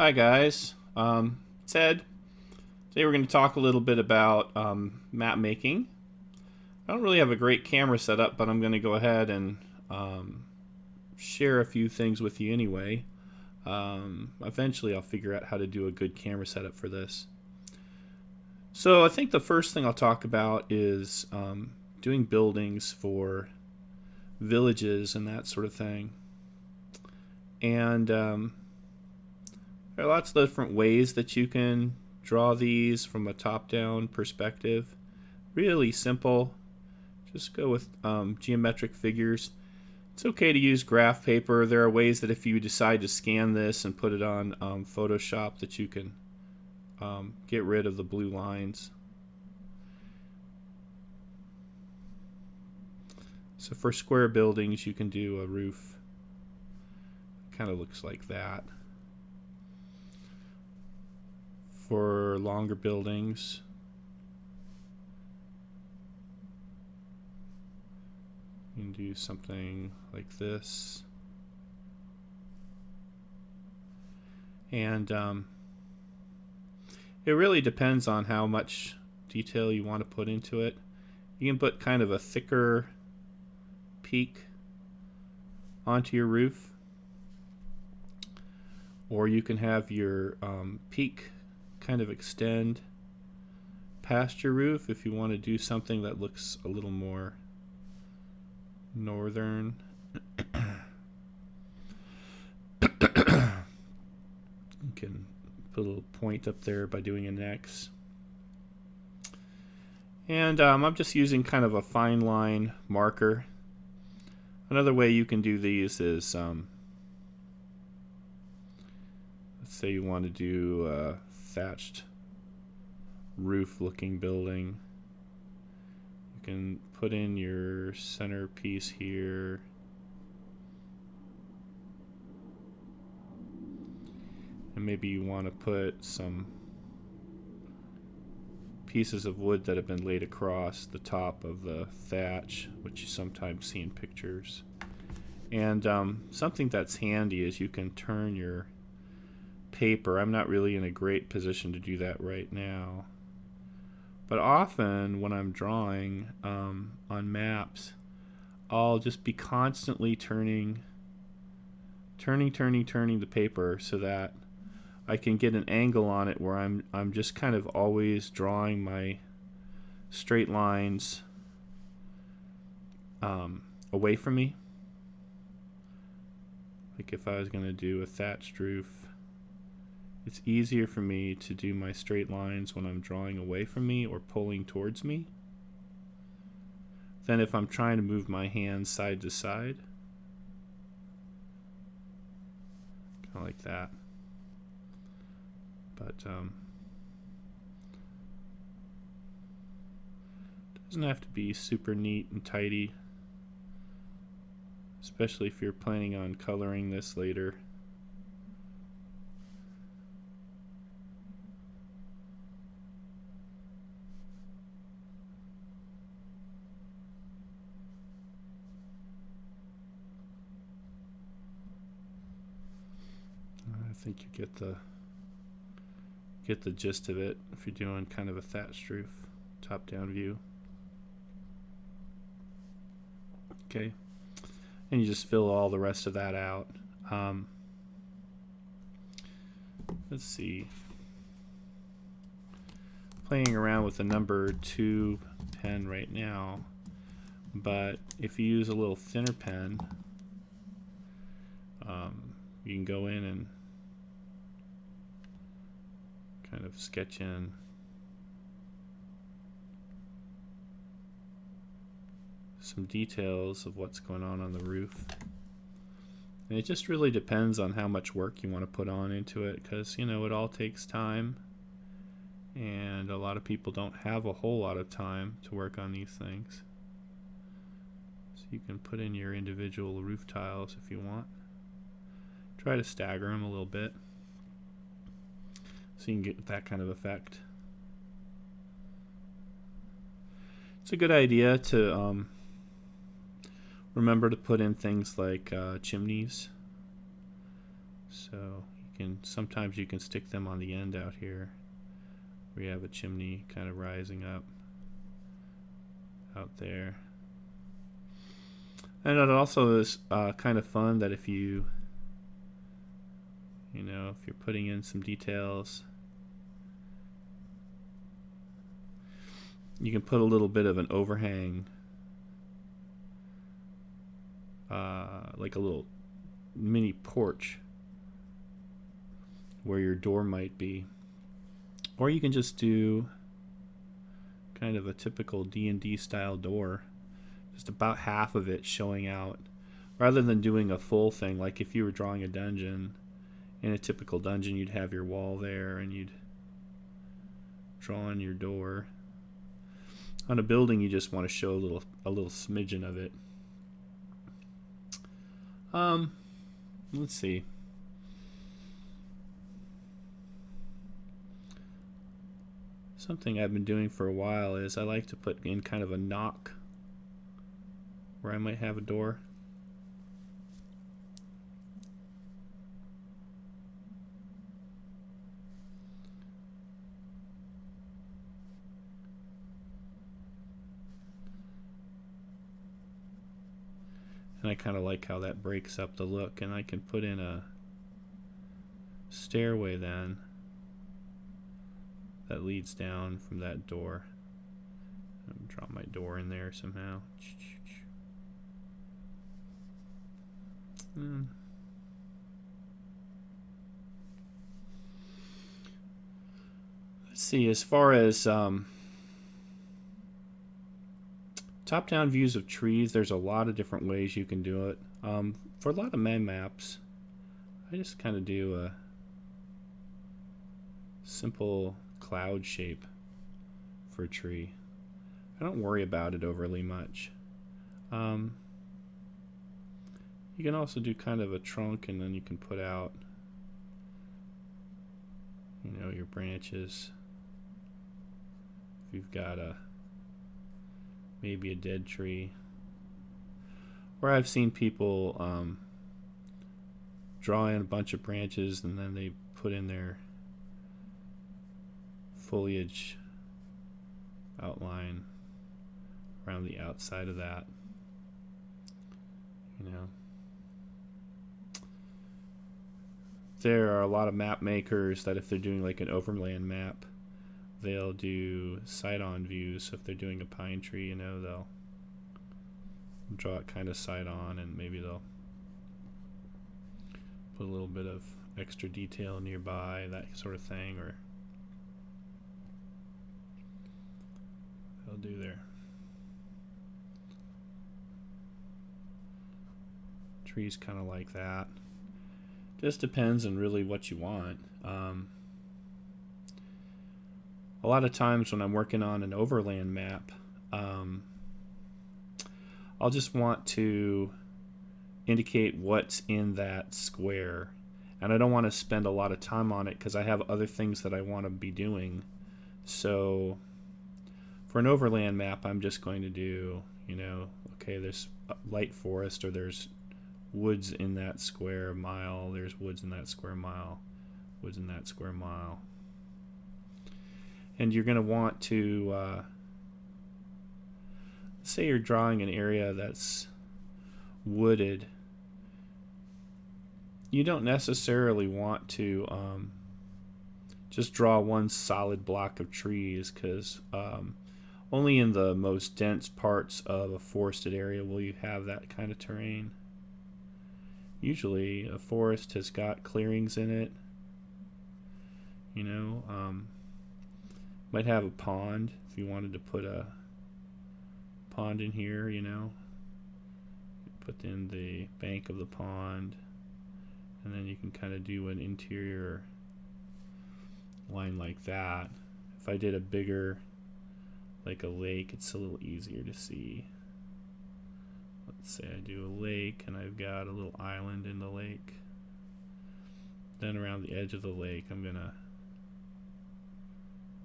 Hi guys, it's Ed. Today we're going to talk a little bit about map making. I don't really have a great camera setup, but I'm going to go ahead and share a few things with you anyway. Eventually I'll figure out how to do a good camera setup for this. So I think the first thing I'll talk about is doing buildings for villages and that sort of thing. And there are lots of different ways that you can draw these from a top-down perspective. Really simple. Just go with geometric figures. It's okay to use graph paper. There are ways that if you decide to scan this and put it on Photoshop that you can get rid of the blue lines. So for square buildings you can do a roof. Kind of looks like that. For longer buildings, you can do something like this. And it really depends on how much detail you want to put into it. You can put kind of a thicker peak onto your roof, or you can have your peak kind of extend past your roof if you want to do something that looks a little more northern. You can put a little point up there by doing an X. And I'm just using kind of a fine line marker. Another way you can do these is let's say you want to do a thatched roof looking building. You can put in your centerpiece here. And maybe you want to put some pieces of wood that have been laid across the top of the thatch, which you sometimes see in pictures. And something that's handy is you can turn your paper. I'm not really in a great position to do that right now, but often when I'm drawing on maps, I'll just be constantly turning the paper so that I can get an angle on it where I'm just kind of always drawing my straight lines away from me. Like if I was going to do a thatched roof, it's easier for me to do my straight lines when I'm drawing away from me or pulling towards me than if I'm trying to move my hands side to side. Kind of like that. But it doesn't have to be super neat and tidy, especially if you're planning on coloring this later. I think you get the gist of it if you're doing kind of a thatched roof, top-down view. Okay, and you just fill all the rest of that out. Let's see. Playing around with the number 2 pen right now, but if you use a little thinner pen, you can go in and kind of sketch in some details of what's going on the roof. And it just really depends on how much work you want to put on into it, because you know it all takes time, and a lot of people don't have a whole lot of time to work on these things. So you can put in your individual roof tiles if you want. Try to stagger them a little bit so you can get that kind of effect. It's a good idea to remember to put in things like chimneys. So you sometimes you can stick them on the end out here where you have a chimney kind of rising up out there. And it also is kind of fun that if you're putting in some details, you can put a little bit of an overhang, like a little mini porch where your door might be. Or you can just do kind of a typical D&D style door, just about half of it showing out, rather than doing a full thing. Like if you were drawing a dungeon, in a typical dungeon you'd have your wall there and you'd draw in your door. On a building you just want to show a little smidgen of it. Let's see. Something I've been doing for a while is I like to put in kind of a knock where I might have a door. And I kind of like how that breaks up the look, and I can put in a stairway then that leads down from that door. I'll draw my door in there somehow. Let's see, as far as top-down views of trees, there's a lot of different ways you can do it. For a lot of my maps, I just kind of do a simple cloud shape for a tree. I don't worry about it overly much. You can also do kind of a trunk, and then you can put out, your branches. If you've got maybe a dead tree. Or I've seen people draw in a bunch of branches and then they put in their foliage outline around the outside of that. There are a lot of map makers that if they're doing like an overland map, they'll do side-on views. So if they're doing a pine tree, they'll draw it kind of side-on, and maybe they'll put a little bit of extra detail nearby, that sort of thing, or they'll do their trees kind of like that. Just depends on really what you want. A lot of times when I'm working on an overland map, I'll just want to indicate what's in that square, and I don't want to spend a lot of time on it because I have other things that I want to be doing. So for an overland map, I'm just going to do, okay, there's light forest, or there's woods in that square mile, there's woods in that square mile, woods in that square mile. And you're going to want to, say you're drawing an area that's wooded. You don't necessarily want to just draw one solid block of trees, because only in the most dense parts of a forested area will you have that kind of terrain. Usually a forest has got clearings in it, might have a pond if you wanted to put a pond in here, put in the bank of the pond, and then you can kind of do an interior line like that. If I did a bigger, like a lake, it's a little easier to see. Let's say I do a lake and I've got a little island in the lake. Then around the edge of the lake I'm gonna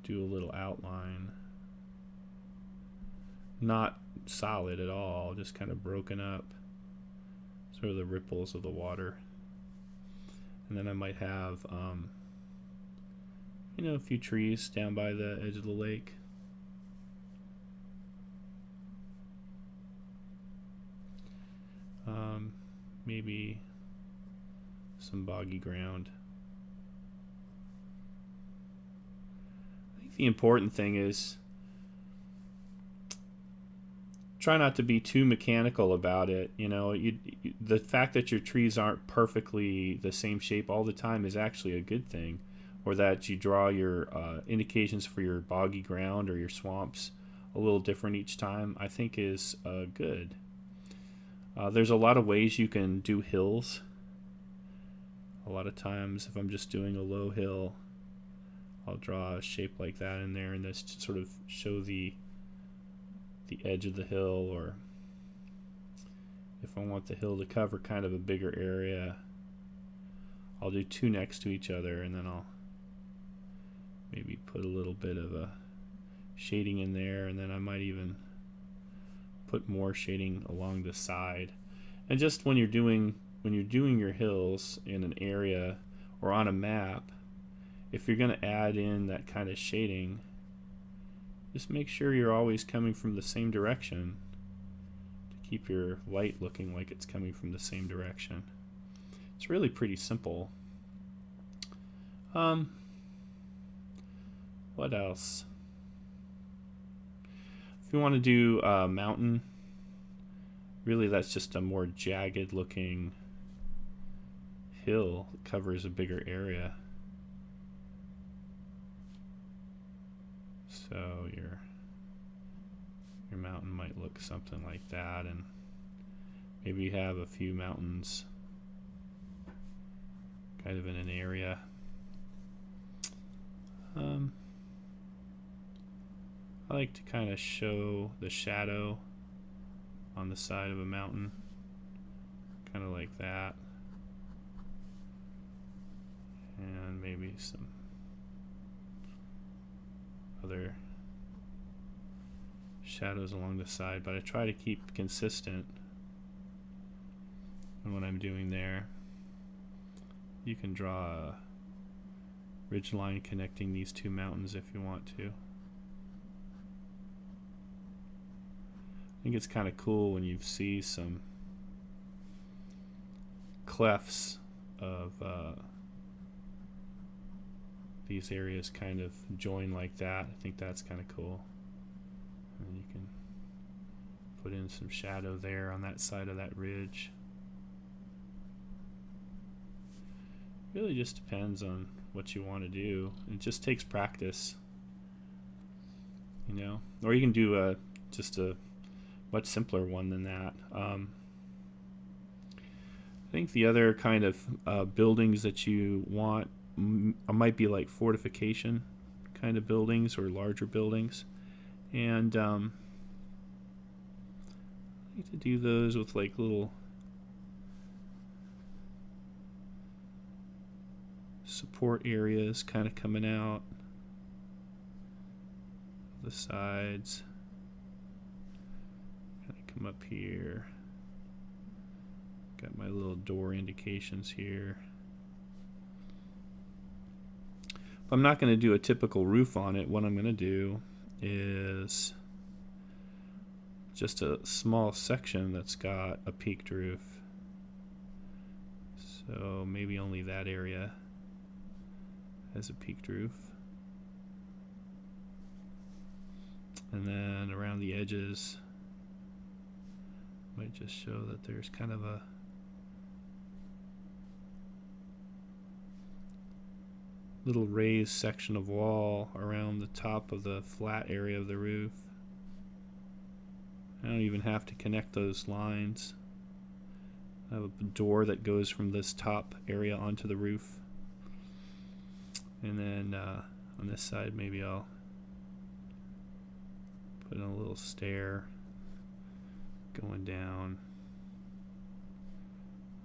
do a little outline. Not solid at all, just kind of broken up, sort of the ripples of the water. And then I might have, you know, a few trees down by the edge of the lake. Maybe some boggy ground. I think the important thing is try not to be too mechanical about it. You know, the fact that your trees aren't perfectly the same shape all the time is actually a good thing, or that you draw your indications for your boggy ground or your swamps a little different each time, I think is good. There's a lot of ways you can do hills. A lot of times if I'm just doing a low hill, I'll draw a shape like that in there and just sort of show the edge of the hill. Or if I want the hill to cover kind of a bigger area, I'll do two next to each other, and then I'll maybe put a little bit of a shading in there, and then I might even put more shading along the side. And just when you're doing your hills in an area or on a map, if you're going to add in that kind of shading, just make sure you're always coming from the same direction to keep your light looking like it's coming from the same direction. It's really pretty simple. What else? If you want to do a mountain, really that's just a more jagged looking hill that covers a bigger area. So your mountain might look something like that, and maybe you have a few mountains kind of in an area. I like to kind of show the shadow on the side of a mountain, kind of like that, and maybe some other shadows along the side, but I try to keep consistent in what I'm doing there. You can draw a ridge line connecting these two mountains if you want to. I think it's kind of cool when you see some clefts of these areas kind of join like that. I think that's kind of cool. And you can put in some shadow there on that side of that ridge. Really just depends on what you want to do. It just takes practice, you know. Or you can do just a much simpler one than that. I think the other kind of buildings that you want might be like fortification kind of buildings or larger buildings, and I like to do those with like little support areas kind of coming out the sides. Come up here. Got my little door indications here. If I'm not going to do a typical roof on it, what I'm going to do is just a small section that's got a peaked roof. So maybe only that area has a peaked roof. And then around the edges, might just show that there's kind of a little raised section of wall around the top of the flat area of the roof. I don't even have to connect those lines. I have a door that goes from this top area onto the roof. And then on this side maybe I'll put in a little stair going down.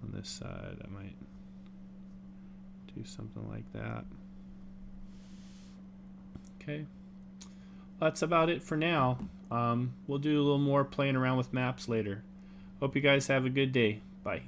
On this side I might do something like that. Okay, that's about it for now. We'll do a little more playing around with maps later. Hope you guys have a good day. Bye.